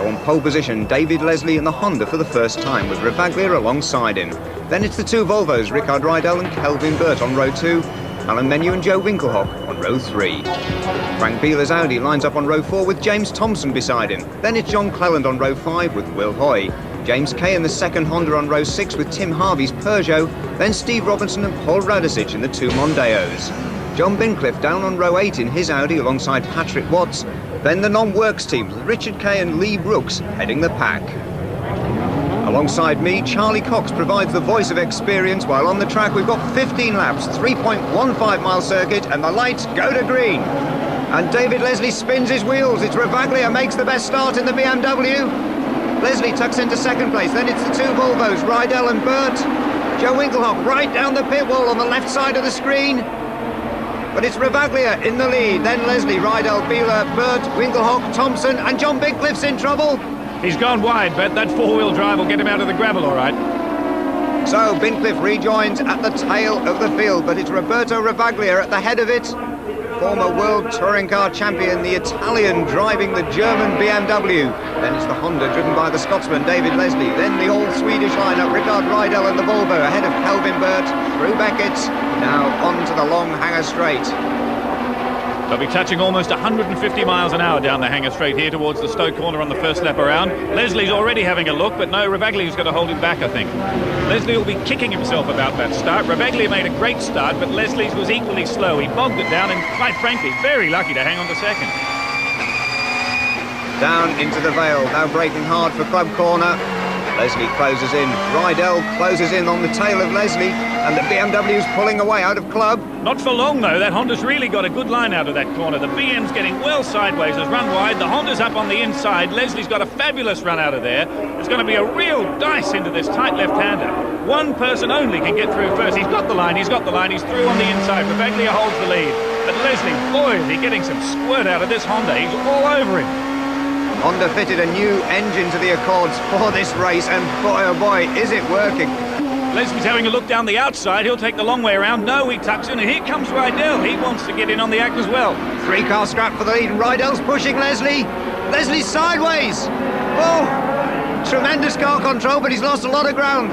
So on pole position, David Leslie in the Honda for the first time, with Ravaglia alongside him. Then it's the two Volvos, Rickard Rydell and Kelvin Burt on row 2, Alan Menu and Joe Winkelhock on row 3. Frank Bieler's Audi lines up on row 4 with James Thompson beside him. Then it's John Cleland on row 5 with Will Hoy. James Kay in the second Honda on row 6 with Tim Harvey's Peugeot. Then Steve Robinson and Paul Radicic in the two Mondeos. John Bincliffe down on row 8 in his Audi alongside Patrick Watts. Then the non-works team with Richard Kay and Lee Brooks heading the pack. Alongside me, Charlie Cox provides the voice of experience, while on the track we've got 15 laps, 3.15 mile circuit, and the lights go to green. And David Leslie spins his wheels. It's Ravaglia makes the best start in the BMW. Leslie tucks into second place. Then it's the two Volvos, Rydell and Burt. Joe Winkelhock right down the pit wall on the left side of the screen. But it's Ravaglia in the lead. Then Leslie, Rydell, Bieler, Burt, Winkelhock, Thompson, and John Bincliffe's in trouble. He's gone wide, but that four-wheel drive will get him out of the gravel, all right. So Bincliffe rejoins at the tail of the field, but it's Roberto Ravaglia at the head of it. Former World Touring Car Champion, the Italian driving the German BMW. Then it's the Honda driven by the Scotsman David Leslie. Then the all-Swedish lineup, Rickard Rydell and the Volvo ahead of Kelvin Burt, through Beckett, now onto the long Hanger Straight. They'll be touching almost 150 miles an hour down the Hanger Straight here towards the Stoke corner on the first lap around. Leslie's already having a look, but no, Ravaglia's got to hold him back, I think. Leslie will be kicking himself about that start. Ravaglia made a great start, but Leslie's was equally slow. He bogged it down and, quite frankly, very lucky to hang on to second. Down into the Vale, now braking hard for Club Corner. Leslie closes in, Rydell closes in on the tail of Leslie, and the BMW's pulling away out of Club. Not for long though, that Honda's really got a good line out of that corner. The BM's getting well sideways, has run wide, the Honda's up on the inside, Leslie's got a fabulous run out of there. It's going to be a real dice into this tight left-hander. One person only can get through first. He's got the line, he's through on the inside. Ravaglia holds the lead. But Leslie, boy, is he getting some squirt out of this Honda. He's all over him. Honda fitted a new engine to the Accords for this race, and boy oh boy, is it working. Leslie's having a look down the outside. He'll take the long way around. No, he tucks in, and here comes Rydell. He wants to get in on the act as well. Three-car scrap for the lead, and Rydell's pushing Leslie. Leslie's sideways. Oh, tremendous car control, but he's lost a lot of ground.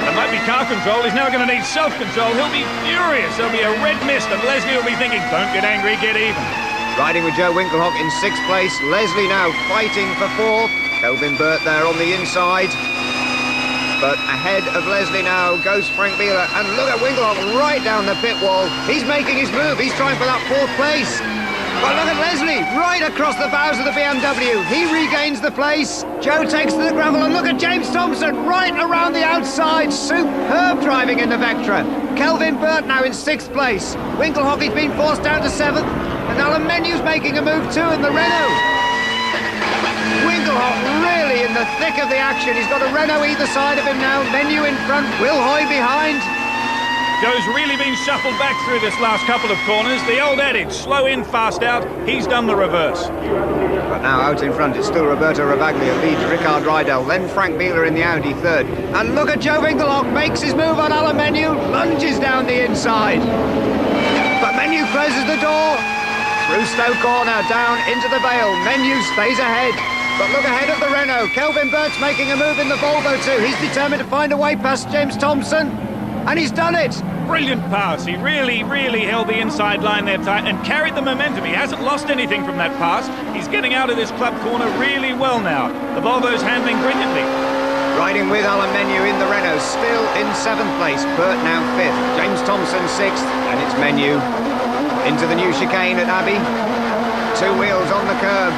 That might be car control. He's now going to need self-control. He'll be furious. There'll be a red mist, and Leslie will be thinking, don't get angry, get even. Riding with Joe Winkelhock in 6th place. Leslie now fighting for 4th. Kelvin Burt there on the inside. But ahead of Leslie now goes Frank Bieler. And look at Winkelhock right down the pit wall. He's making his move. He's trying for that 4th place. But look at Leslie right across the bows of the BMW. He regains the place. Joe takes to the gravel. And look at James Thompson right around the outside. Superb driving in the Vectra. Kelvin Burt now in 6th place. Winkelhock has been forced down to 7th. And Alan Menu's making a move too in the Renault. Winkelhock really in the thick of the action. He's got a Renault either side of him now. Menu in front, Will Hoy behind. Joe's really been shuffled back through this last couple of corners. The old adage, slow in, fast out. He's done the reverse. But now out in front, it's still Roberto Ravaglia leads Rickard Rydell, then Frank Bieler in the Audi 3rd. And look at Joe Winkelhock, makes his move on Alan Menu, lunges down the inside. But Menu closes the door. Through Stoke Corner, down into the Vale. Menu stays ahead. But look ahead of the Renault. Kelvin Burt's making a move in the Volvo too. He's determined to find a way past James Thompson. And he's done it. Brilliant pass. He really held the inside line there tight and carried the momentum. He hasn't lost anything from that pass. He's getting out of this club corner really well now. The Volvo's handling brilliantly. Riding with Alan Menu in the Renault, still in 7th place. Burt now 5th. James Thompson 6th. And it's Menu into the new chicane at Abbey. 2 wheels on the curb,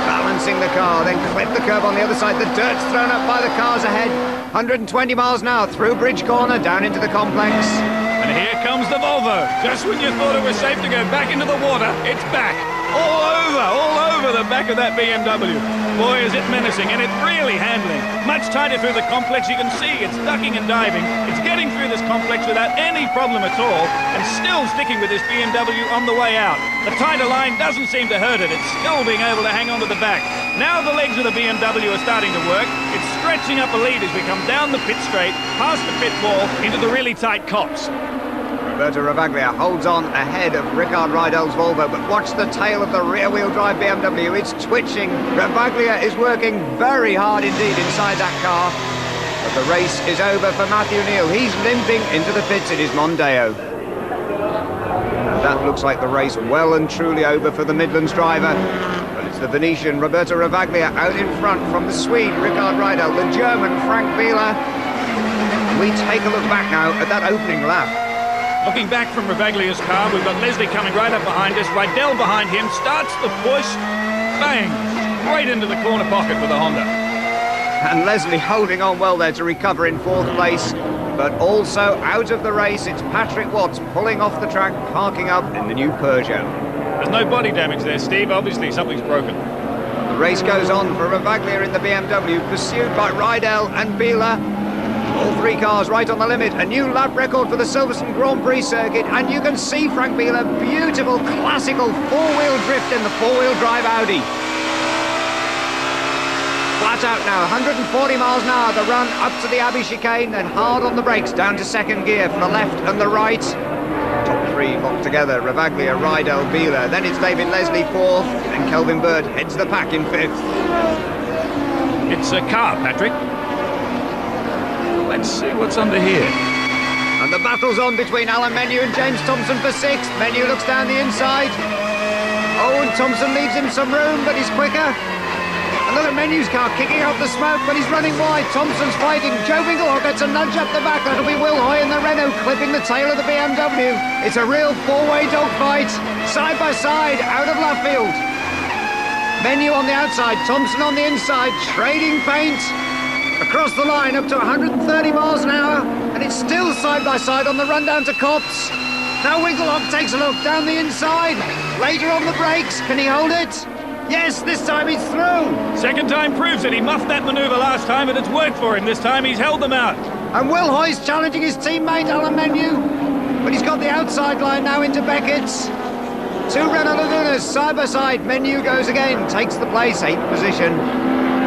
balancing the car, then clip the curb on the other side. The dirt's thrown up by the cars ahead. 120 miles an hour through Bridge Corner, down into the complex. And here comes the Volvo. Just when you thought it was safe to go back into the water, it's back. All over the back of that BMW. Boy, is it menacing, and it's really handling. Much tighter through the complex. You can see it's ducking and diving. It's getting through this complex without any problem at all, and still sticking with this BMW on the way out. The tighter line doesn't seem to hurt it. It's still being able to hang on to the back. Now the legs of the BMW are starting to work. It's stretching up a lead as we come down the pit straight, past the pit wall, into the really tight copse. Roberto Ravaglia holds on ahead of Rickard Rydell's Volvo, but watch the tail of the rear-wheel drive BMW. It's twitching. Ravaglia is working very hard indeed inside that car. But the race is over for Matthew Neal. He's limping into the pits in his Mondeo. And that looks like the race well and truly over for the Midlands driver. But it's the Venetian Roberto Ravaglia out in front from the Swede Rickard Rydell, the German Frank Bieler. We take a look back now at that opening lap. Looking back from Ravaglia's car, we've got Leslie coming right up behind us. Rydell behind him, starts the push, bang, right into the corner pocket with the Honda. And Leslie holding on well there to recover in fourth place. But also out of the race, it's Patrick Watts pulling off the track, parking up in the new Peugeot. There's no body damage there, Steve. Obviously something's broken. The race goes on for Ravaglia in the BMW, pursued by Rydell and Bieler. All three cars right on the limit. A new lap record for the Silverstone Grand Prix circuit. And you can see Frank Bieler, beautiful, classical four-wheel drift in the four-wheel drive Audi. Flat out now, 140 miles an hour, the run up to the Abbey chicane, then hard on the brakes, down to second gear for the left and the right. Top three locked together, Ravaglia, Rydell, Bieler. Then it's David Leslie fourth, and Kelvin Bird heads the pack in fifth. It's a car, Patrick. Let's see what's under here. And the battle's on between Alan Menu and James Thompson for sixth. Menu looks down the inside. Oh, and Thompson leaves him some room, but he's quicker. And look at Menu's car kicking out the smoke, but he's running wide. Thompson's fighting. Joe Winkelhock gets a nudge up the back. That'll be Will Hoy in the Renault, clipping the tail of the BMW. It's a real four-way dogfight, side by side, out of left field. Menu on the outside, Thompson on the inside, trading paint. Across the line up to 130 miles an hour, and it's still side by side on the run down to Copse. Now Winkelhock takes a look down the inside. Later on the brakes, can he hold it? Yes, this time he's through. Second time proves it. He muffed that maneuver last time, and it's worked for him. This time he's held them out. And Will Hoy's challenging his teammate Alan Menu, but he's got the outside line now into Beckett's. Two Renault Lagunas side by side. Menu goes again, takes the place, 8th position.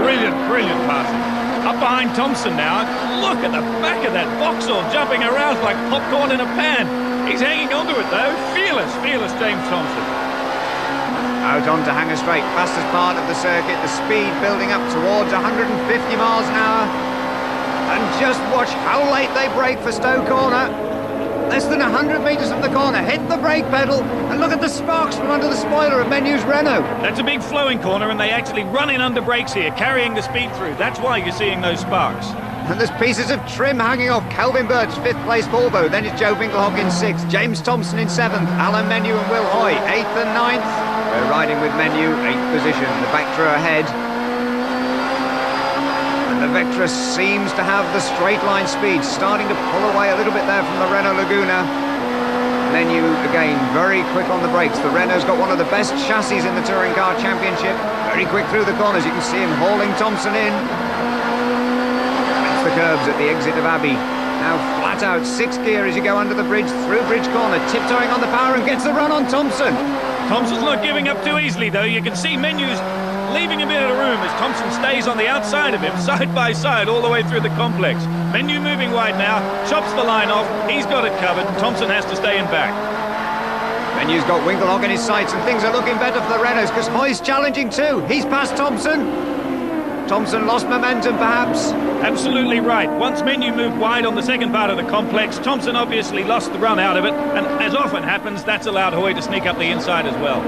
Brilliant, brilliant passing. Up behind Thompson now. Look at the back of that Vauxhall jumping around like popcorn in a pan. He's hanging onto it though. Fearless, fearless James Thompson. Out onto Hanger Straight, fastest part of the circuit. The speed building up towards 150 miles an hour. And just watch how late they brake for Stowe Corner. Less than 100 metres from the corner. Hit the brake pedal and look at the sparks from under the spoiler of Menu's Renault. That's a big flowing corner, and they actually run in under brakes here, carrying the speed through. That's why you're seeing those sparks. And there's pieces of trim hanging off Kelvin Bird's 5th place Volvo. Then it's Joe Winkelhock in 6th, James Thompson in 7th, Alan Menu and Will Hoy 8th and 9th. We're riding with Menu, 8th position. The Vectra ahead. The Vectra seems to have the straight line speed, starting to pull away a little bit there from the Renault Laguna. Menu again very quick on the brakes. The Renault's got one of the best chassis in the Touring Car Championship. Very quick through the corners. You can see him hauling Thompson in. That's the curbs at the exit of Abbey. Now flat out 6th gear as you go under the bridge, through Bridge Corner, tiptoeing on the power and gets the run on Thompson. Thompson's not giving up too easily though. You can see Menu's leaving a bit of room as Thompson stays on the outside of him, side by side, all the way through the complex. Menu moving wide now, chops the line off, he's got it covered, and Thompson has to stay in back. Menu's got Winkelhock in his sights, and things are looking better for the Renaults, because Hoy's challenging too. He's past Thompson. Thompson lost momentum, perhaps. Absolutely right. Once Menu moved wide on the second part of the complex, Thompson obviously lost the run out of it, and as often happens, that's allowed Hoy to sneak up the inside as well.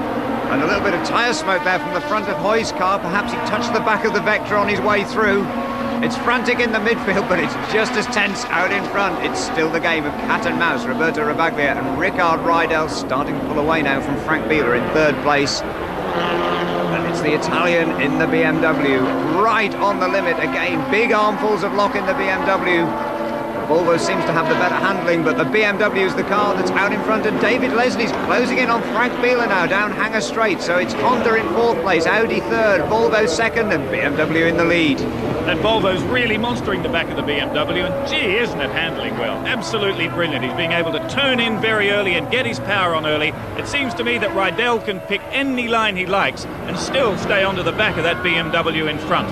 And a little bit of tyre smoke there from the front of Hoy's car. Perhaps he touched the back of the Vectra on his way through. It's frantic in the midfield, but it's just as tense out in front. It's still the game of cat and mouse. Roberto Ravaglia and Rickard Rydell starting to pull away now from Frank Bieler in 3rd place. And it's the Italian in the BMW, right on the limit again. Big armfuls of lock in the BMW. Volvo seems to have the better handling, but the BMW is the car that's out in front, and David Leslie's closing in on Frank Bieler now, down Hanger Straight. So it's Honda in 4th place, Audi 3rd, Volvo 2nd, and BMW in the lead. That Volvo's really monstering the back of the BMW, and gee, isn't it handling well? Absolutely brilliant. He's being able to turn in very early and get his power on early. It seems to me that Rydell can pick any line he likes and still stay onto the back of that BMW in front.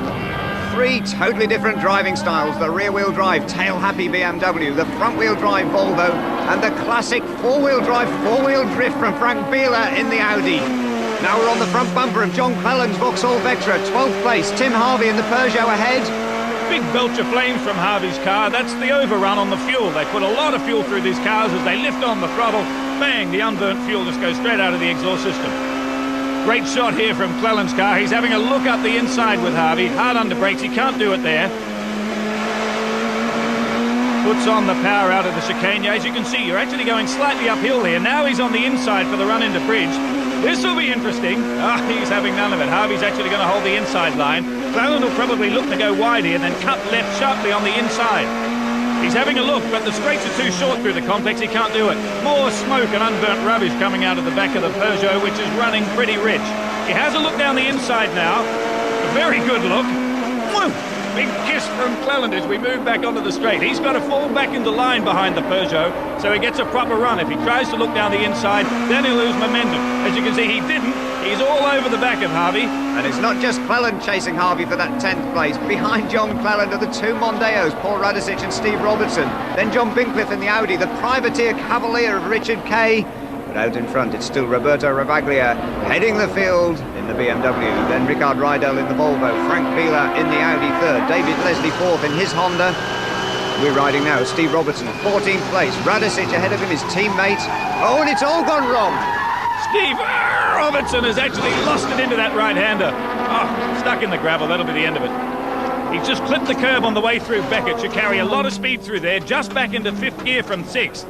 Three totally different driving styles. The rear-wheel drive, tail-happy BMW, the front-wheel drive Volvo, and the classic four-wheel drive, four-wheel drift from Frank Bieler in the Audi. Now we're on the front bumper of John Cleland's Vauxhall Vectra, 12th place. Tim Harvey in the Peugeot ahead. Big belch of flames from Harvey's car. That's the overrun on the fuel. They put a lot of fuel through these cars as they lift on the throttle. Bang, the unburnt fuel just goes straight out of the exhaust system. Great shot here from Cleland's car. He's having a look up the inside with Harvey. Hard under brakes, he can't do it there. Puts on the power out of the chicane. As you can see, you're actually going slightly uphill here. Now he's on the inside for the run into bridge. This will be interesting. He's having none of it. Harvey's actually going to hold the inside line. Cleland will probably look to go wide here, then cut left sharply on the inside. He's having a look, but the straights are too short through the complex. He can't do it. More smoke and unburnt rubbish coming out of the back of the Peugeot, which is running pretty rich. He has a look down the inside now. A very good look. Woo! Big kiss from Cleland as we move back onto the straight. He's got to fall back into line behind the Peugeot, so he gets a proper run. If he tries to look down the inside, then he'll lose momentum. As you can see, he didn't. He's all over the back of Harvey. And it's not just Cleland chasing Harvey for that 10th place. Behind John Cleland are the two Mondeos, Paul Radicic and Steve Robertson. Then John Bincliffe in the Audi, the privateer Cavalier of Richard Kay. But out in front, it's still Roberto Ravaglia heading the field in the BMW. Then Rickard Rydell in the Volvo, Frank Bieler in the Audi third, David Leslie fourth in his Honda. We're riding now, Steve Robertson, 14th place. Radicic ahead of him, his teammate. Oh, and it's all gone wrong. Steve Robertson has actually lost it into that right-hander. Stuck in the gravel, that'll be the end of it. He's just clipped the curb on the way through Beckett. Should carry a lot of speed through there, just back into 5th gear from 6th.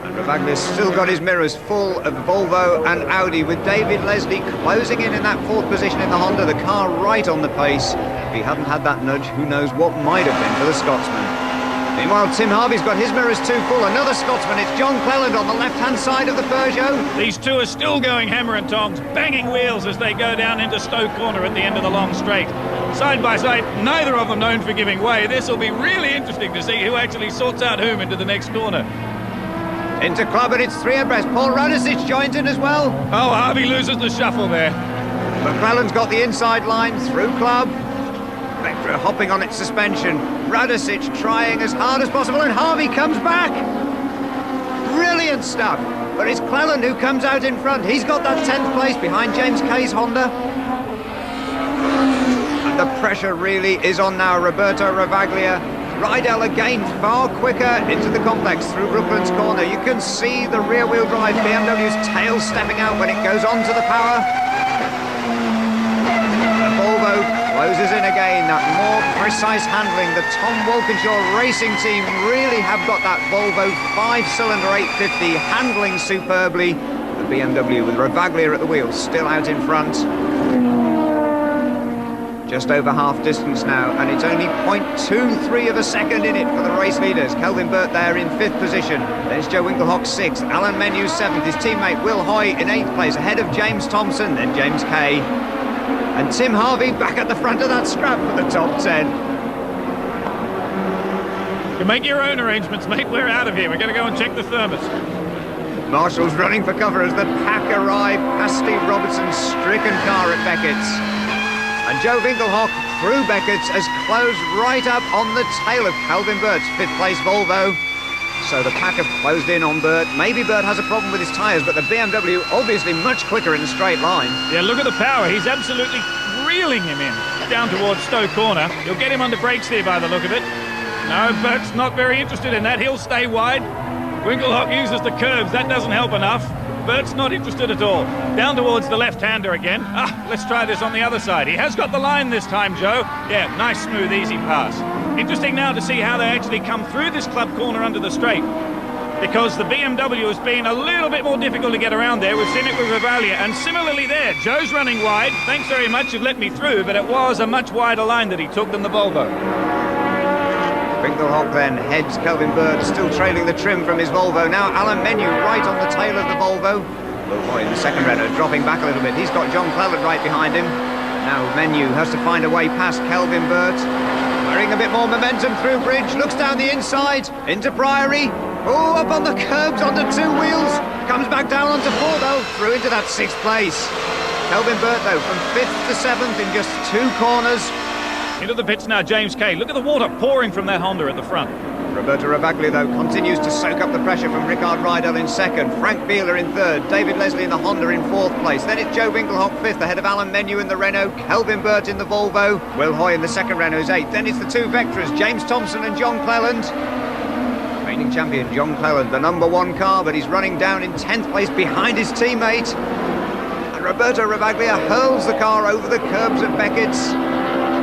And Ravaglia's still got his mirrors full of Volvo and Audi, with David Leslie closing in that 4th position in the Honda, the car right on the pace. If he hadn't had that nudge, who knows what might have been for the Scotsman. Meanwhile, Tim Harvey's got his mirrors too full. Another Scotsman, it's John Cleland on the left-hand side of the Peugeot. These two are still going hammer and tongs, banging wheels as they go down into Stowe Corner at the end of the long straight. Side by side, neither of them known for giving way. This will be really interesting to see who actually sorts out whom into the next corner. Into club, and it's 3 abreast. Paul Radicic joins in as well. Oh, Harvey loses the shuffle there. But Cleland's got the inside line through club. Vectra hopping on its suspension. Radicic trying as hard as possible, and Harvey comes back. Brilliant stuff. But it's Cleland who comes out in front. He's got that 10th place behind James Kay's Honda. And the pressure really is on now. Roberto Ravaglia. Rydell again far quicker into the complex through Brooklands Corner. You can see the rear-wheel drive BMW's tail stepping out when it goes onto the power. The Volvo closes in again. That more precise handling. The Tom Walkinshaw Racing Team really have got that Volvo 5-cylinder 850 handling superbly. The BMW with Ravaglia at the wheel still out in front. Just over half distance now, and it's only 0.23 of a second in it for the race leaders. Kelvin Burt there in 5th position. There's Joe Winkelhock 6th. Alan Menu 7th. His teammate Will Hoy in 8th place, ahead of James Thompson, then James Kay. And Tim Harvey back at the front of that scrap for the top 10. You make your own arrangements, mate. We're out of here. We're going to go and check the thermos. Marshall's running for cover as the pack arrive past Steve Robertson's stricken car at Beckett's. And Joe Winkelhock through Beckett's has closed right up on the tail of Calvin Burt's 5th place Volvo. So the pack have closed in on Burt. Maybe Burt has a problem with his tyres, but the BMW obviously much quicker in a straight line. Yeah, look at the power. He's absolutely reeling him in down towards Stowe Corner. You'll get him under brakes there by the look of it. No, Burt's not very interested in that. He'll stay wide. Winkelhock uses the curves. That doesn't help enough. Bert's not interested at all. Down towards the left-hander again. Let's try this on the other side. He has got the line this time, Joe. Yeah, nice, smooth, easy pass. Interesting now to see how they actually come through this club corner under the straight, because the BMW has been a little bit more difficult to get around there. We've seen it with Ravaglia, and similarly there. Joe's running wide. Thanks very much, you've let me through, but it was a much wider line that he took than the Volvo. Winkelhock then heads Kelvin Burt, still trailing the trim from his Volvo. Now Alan Menu right on the tail of the Volvo. Will Hoy in the second Renault, dropping back a little bit. He's got John Cleland right behind him. Now Menu has to find a way past Kelvin Burt. Wearing a bit more momentum through bridge, looks down the inside, into Priory. Oh, up on the curbs, onto 2 wheels. Comes back down onto 4 though, through into that 6th place. Kelvin Burt though, from 5th to 7th in just 2 corners. Into the pits now, James Kay. Look at the water pouring from that Honda at the front. Roberto Ravaglia, though, continues to soak up the pressure from Rickard Rydell in second, Frank Bieler in third, David Leslie in the Honda in fourth place. Then it's Joe Winkelhock fifth, ahead of Alan Menu in the Renault, Kelvin Burt in the Volvo, Will Hoy in the second Renault's eighth. Then it's the two Vectras, James Thompson and John Cleland. Reigning champion John Cleland, the number one car, but he's running down in 10th place behind his teammate. And Roberto Ravaglia hurls the car over the curbs at Beckett's.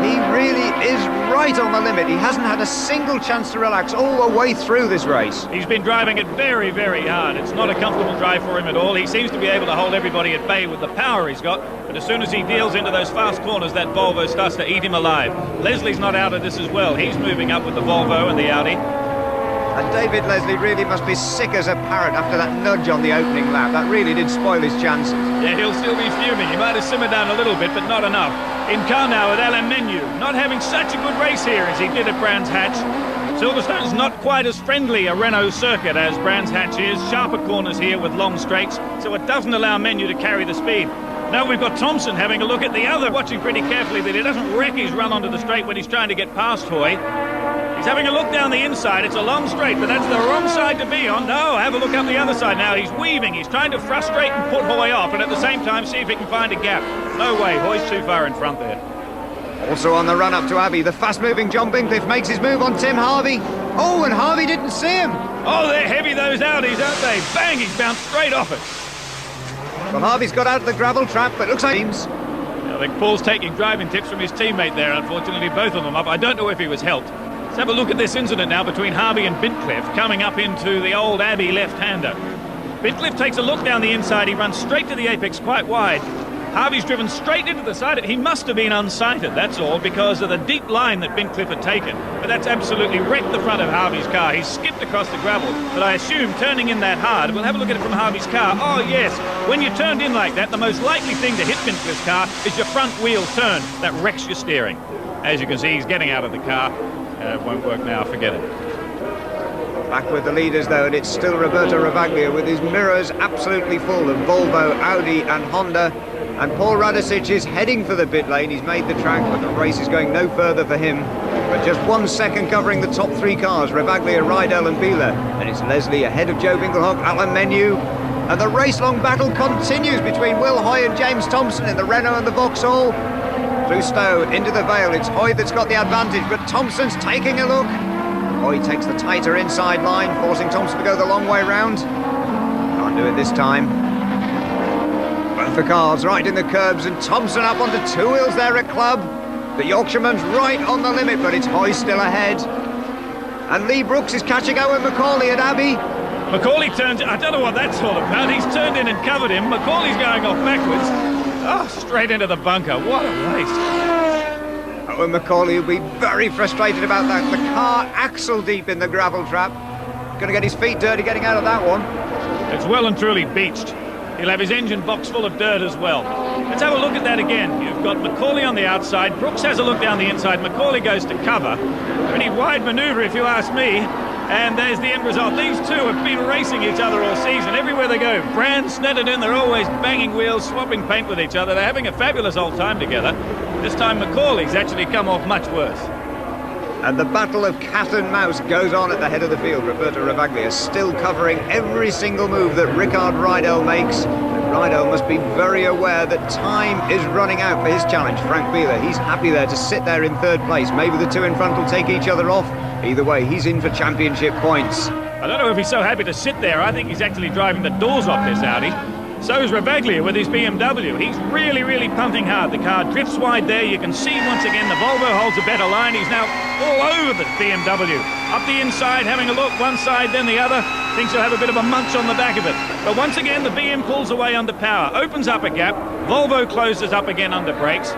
He really is right on the limit. He hasn't had a single chance to relax all the way through this race. He's been driving it very, very hard. It's not a comfortable drive for him at all. He seems to be able to hold everybody at bay with the power he's got, but as soon as he deals into those fast corners, that Volvo starts to eat him alive. Leslie's not out of this as well. He's moving up with the Volvo and the Audi. And David Leslie really must be sick as a parrot after that nudge on the opening lap. That really did spoil his chances. Yeah, he'll still be fuming. He might have simmered down a little bit, but not enough. In car now with Alan Menu, not having such a good race here as he did at Brands Hatch. Silverstone's not quite as friendly a Renault circuit as Brands Hatch is. Sharper corners here with long straights, so it doesn't allow Menu to carry the speed. Now we've got Thompson having a look at the other, watching pretty carefully that he doesn't wreck his run onto the straight when he's trying to get past Hoy. He's having a look down the inside. It's a long straight, but that's the wrong side to be on. No, have a look up the other side now. He's weaving. He's trying to frustrate and put Hoy off, and at the same time see if he can find a gap. No way. Hoy's too far in front there. Also on the run-up to Abbey, the fast-moving John Bincliffe makes his move on Tim Harvey. Oh, and Harvey didn't see him. Oh, they're heavy, those Audis, aren't they? Bang, he's bounced straight off it. Well, Harvey's got out of the gravel trap, but looks like I think Paul's taking driving tips from his teammate there. Unfortunately, both of them up. I don't know if he was helped. Let's have a look at this incident now between Harvey and Bincliffe coming up into the old Abbey left-hander. Bincliffe takes a look down the inside. He runs straight to the apex quite wide. Harvey's driven straight into the side. He must have been unsighted, that's all, because of the deep line that Bincliffe had taken. But that's absolutely wrecked the front of Harvey's car. He's skipped across the gravel, but I assume turning in that hard. We'll have a look at it from Harvey's car. Oh, yes, when you're turned in like that, the most likely thing to hit Bincliffe's car is your front wheel turn. That wrecks your steering. As you can see, he's getting out of the car. It won't work now, forget it. Back with the leaders, though, and it's still Roberto Ravaglia with his mirrors absolutely full of Volvo, Audi and Honda. And Paul Radicic is heading for the pit lane. He's made the track, but the race is going no further for him. But just 1 second covering the top three cars, Ravaglia, Rydell and Bieler. And it's Leslie ahead of Joe Winkelhock, Alan Menu. And the race-long battle continues between Will Hoy and James Thompson in the Renault and the Vauxhall. Through Stowe, into the Vale, it's Hoy that's got the advantage, but Thompson's taking a look. Hoy takes the tighter inside line, forcing Thompson to go the long way round. Can't do it this time. Both the cars right in the curbs, and Thompson up onto two wheels there at Club. The Yorkshireman's right on the limit, but it's Hoy still ahead. And Lee Brooks is catching Owen Macaulay at Abbey. Macaulay turns, I don't know what that's all about. He's turned in and covered him. Macaulay's going off backwards. Oh, straight into the bunker. What a race. Owen Macaulay will be very frustrated about that. The car axle deep in the gravel trap. Going to get his feet dirty getting out of that one. It's well and truly beached. He'll have his engine box full of dirt as well. Let's have a look at that again. You've got Macaulay on the outside. Brooks has a look down the inside. Macaulay goes to cover. Pretty wide manoeuvre if you ask me. And there's the end result. These two have been racing each other all season. Everywhere they go, Brand, Snetterton, they're always banging wheels, swapping paint with each other. They're having a fabulous old time together. This time Macaulay's actually come off much worse. And the battle of cat and mouse goes on at the head of the field. Roberto Ravaglia still covering every single move that Rickard Rydell makes. Rydell must be very aware that time is running out for his challenge. Frank Bieler, he's happy there to sit there in third place. Maybe the two in front will take each other off. Either way, he's in for championship points. I don't know if he's so happy to sit there. I think he's actually driving the doors off this Audi. So is Ravaglia with his BMW. He's really, really pumping hard. The car drifts wide there. You can see once again the Volvo holds a better line. He's now all over the BMW. Up the inside, having a look, one side, then the other. Thinks he'll have a bit of a munch on the back of it. But once again, the BM pulls away under power, opens up a gap. Volvo closes up again under brakes.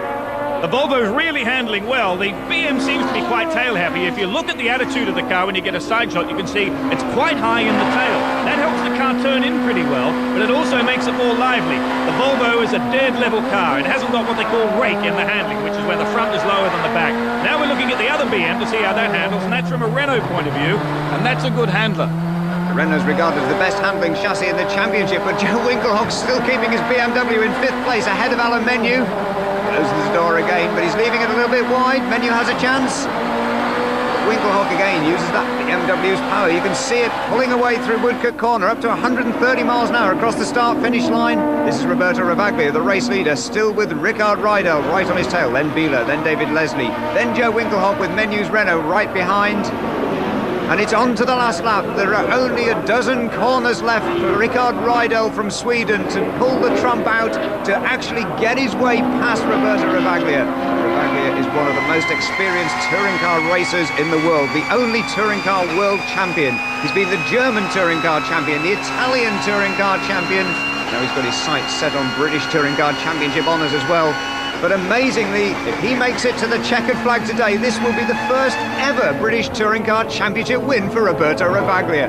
The Volvo's really handling well. The BM seems to be quite tail happy. If you look at the attitude of the car when you get a side shot, you can see it's quite high in the tail. That helps the car turn in pretty well, but it also makes it more lively. The Volvo is a dead level car. It hasn't got what they call rake in the handling, which is where the front is lower than the back. Now we're looking at the other BM to see how that handles, and that's from a Renault point of view, and that's a good handler. The Renault's regarded as the best handling chassis in the championship, but Joe Winkelhock's still keeping his BMW in 5th place ahead of Alan Menu. Closes the door again. again, but he's leaving it a little bit wide. Menu has a chance. Winkelhock again uses that BMW's power. You can see it pulling away through Woodcote Corner up to 130 miles an hour across the start-finish line. This is Roberto Ravaglia, the race leader, still with Rickard Rydell right on his tail, then Bieler, then David Leslie, then Joe Winkelhock with Menu's Renault right behind. And it's on to the last lap. There are only a dozen corners left for Rickard Rydell from Sweden to pull the trump out, to actually get his way past Roberto Ravaglia. Ravaglia is one of the most experienced touring car racers in the world, the only touring car world champion. He's been the German touring car champion, the Italian touring car champion. Now he's got his sights set on British touring car championship honours as well. But amazingly, if he makes it to the checkered flag today, this will be the first ever British Touring Car Championship win for Roberto Ravaglia.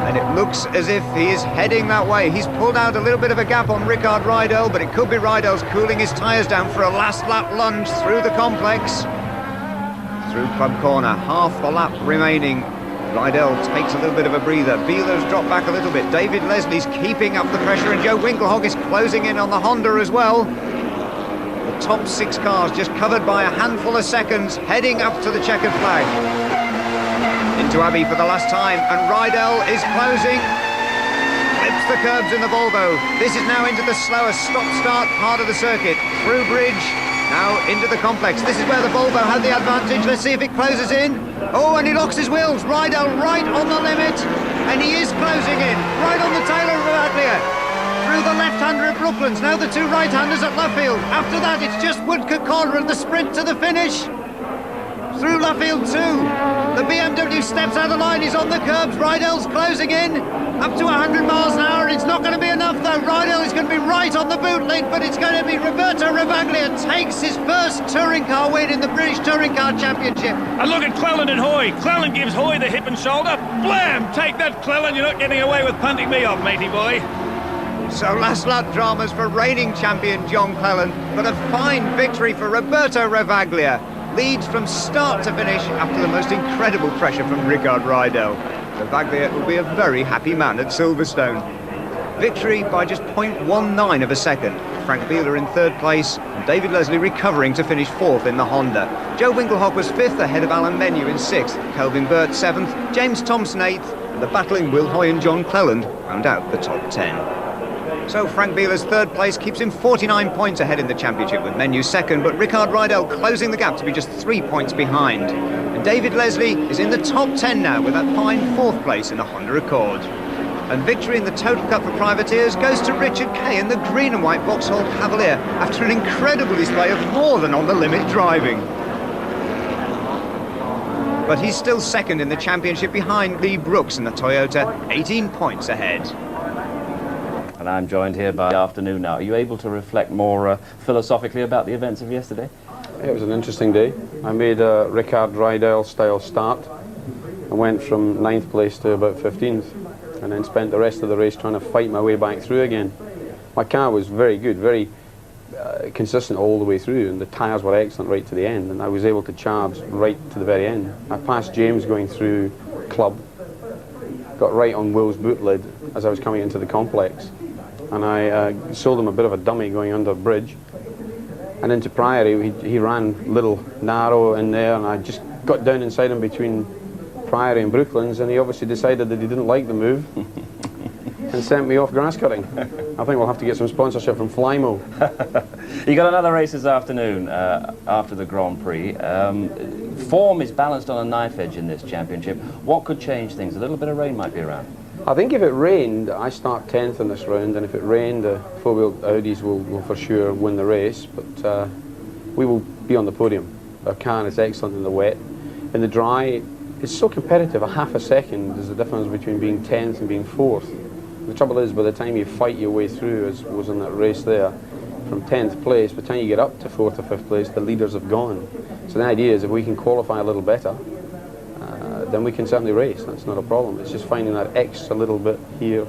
And it looks as if he is heading that way. He's pulled out a little bit of a gap on Rickard Rydell, but it could be Rydell's cooling his tyres down for a last lap lunge through the complex. Through Club Corner, half the lap remaining. Rydell takes a little bit of a breather. Bieler's dropped back a little bit. David Leslie's keeping up the pressure, and Joe Winkelhock is closing in on the Honda as well. Top 6 cars just covered by a handful of seconds, heading up to the checkered flag. Into Abbey for the last time, and Rydell is closing. Flips the curbs in the Volvo. This is now into the slower stop-start part of the circuit. Through Bridge, now into the complex. This is where the Volvo had the advantage. Let's see if it closes in. Oh, and he locks his wheels. Rydell right on the limit, and he is closing in, right on the tail of Ravaglia. Through the left-hander at Brooklands, now the 2 right-handers at Luffield. After that, it's just Woodcote Corner and the sprint to the finish. Through Luffield too. The BMW steps out of line, he's on the curbs. Rydell's closing in, up to 100 miles an hour. It's not going to be enough though. Rydell is going to be right on the boot link, but it's going to be Roberto Ravaglia takes his first touring car win in the British Touring Car Championship. And look at Cleland and Hoy. Cleland gives Hoy the hip and shoulder. Blam! Take that, Cleland. You're not getting away with punting me off, matey boy. So last lap dramas for reigning champion John Cleland, but a fine victory for Roberto Ravaglia. Leads from start to finish after the most incredible pressure from Rickard Rydell. Ravaglia will be a very happy man at Silverstone. Victory by just 0.19 of a second. Frank Bieler in 3rd place, and David Leslie recovering to finish 4th in the Honda. Joe Winkelhock was 5th ahead of Alan Menu in 6th, Kelvin Burt 7th, James Thompson 8th, and the battling Will Hoy and John Cleland round out the top 10. So Frank Bieler's 3rd place keeps him 49 points ahead in the championship, with Menu 2nd, but Rickard Rydell closing the gap to be just 3 points behind. And David Leslie is in the top 10 now with that fine 4th place in the Honda Accord. And victory in the Total Cup for Privateers goes to Richard Kay in the green and white Vauxhall Cavalier after an incredible display of more than on-the-limit driving. But he's still 2nd in the championship behind Lee Brooks in the Toyota, 18 points ahead. And I'm joined here by the afternoon now. Are you able to reflect more philosophically about the events of yesterday? It was an interesting day. I made a Rickard Rydell style start. I went from 9th place to about 15th and then spent the rest of the race trying to fight my way back through again. My car was very good, very consistent all the way through, and the tyres were excellent right to the end, and I was able to charge right to the very end. I passed James going through Club, got right on Will's boot lid as I was coming into the complex, and I sold him a bit of a dummy going under bridge, and into Priory. He ran little narrow in there, and I just got down inside him between Priory and Brooklands, and he obviously decided that he didn't like the move and sent me off grass cutting. I think we'll have to get some sponsorship from Flymo. You got another race this afternoon after the Grand Prix. Form is balanced on a knife edge in this championship. What could change things? A little bit of rain might be around. I think if it rained, I start 10th in this round, and if it rained, the four-wheel Audis will for sure win the race, but we will be on the podium. Our car is excellent in the wet. In the dry, it's so competitive. A half a second is the difference between being 10th and being 4th. The trouble is, by the time you fight your way through, as was in that race there, from 10th place, by the time you get up to 4th or 5th place, the leaders have gone. So the idea is, if we can qualify a little better, then we can certainly race. That's not a problem. It's just finding that extra little bit here,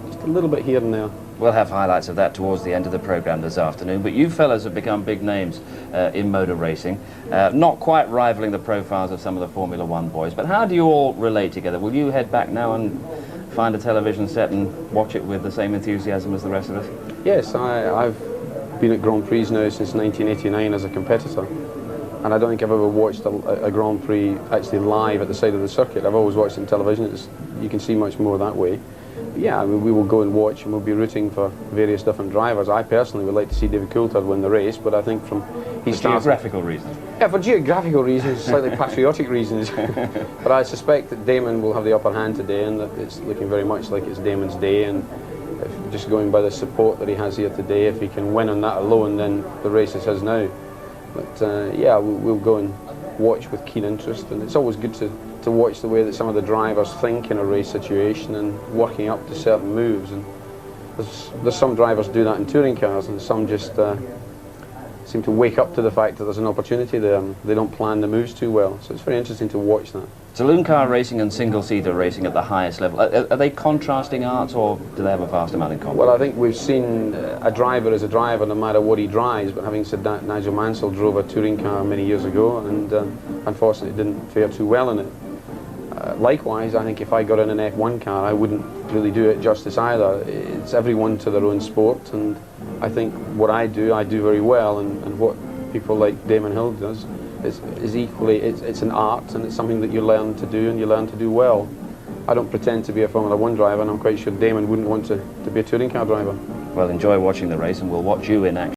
just a little bit here and there. We'll have highlights of that towards the end of the programme this afternoon, but you fellas have become big names in motor racing, not quite rivaling the profiles of some of the Formula One boys, but how do you all relate together? Will you head back now and find a television set and watch it with the same enthusiasm as the rest of us? Yes, I've been at Grand Prix now since 1989 as a competitor, and I don't think I've ever watched a Grand Prix actually live at the side of the circuit. I've always watched it on television. You can see much more that way. But yeah, I mean, we will go and watch, and we'll be rooting for various different drivers. I personally would like to see David Coulthard win the race, but I think for geographical reasons. Yeah, for geographical reasons, slightly patriotic reasons. But I suspect that Damon will have the upper hand today, and that it's looking very much like it's Damon's day. And if, just going by the support that he has here today, if he can win on that alone, then the race is his now. But yeah, we'll go and watch with keen interest, and it's always good to watch the way that some of the drivers think in a race situation and working up to certain moves. And there's some drivers do that in touring cars, and some just seem to wake up to the fact that there's an opportunity there, and they don't plan the moves too well. So it's very interesting to watch that. Saloon car racing and single-seater racing at the highest level, are they contrasting arts, or do they have a vast amount in common? Well, I think we've seen a driver as a driver no matter what he drives, but having said that, Nigel Mansell drove a touring car many years ago, and unfortunately didn't fare too well in it. Likewise, I think if I got in an F1 car, I wouldn't really do it justice either. It's everyone to their own sport, and I think what I do very well, and what people like Damon Hill does is equally, it's an art, and it's something that you learn to do, and you learn to do well. I don't pretend to be a Formula 1 driver, and I'm quite sure Damon wouldn't want to be a touring car driver. Well, enjoy watching the race, and we'll watch you in action.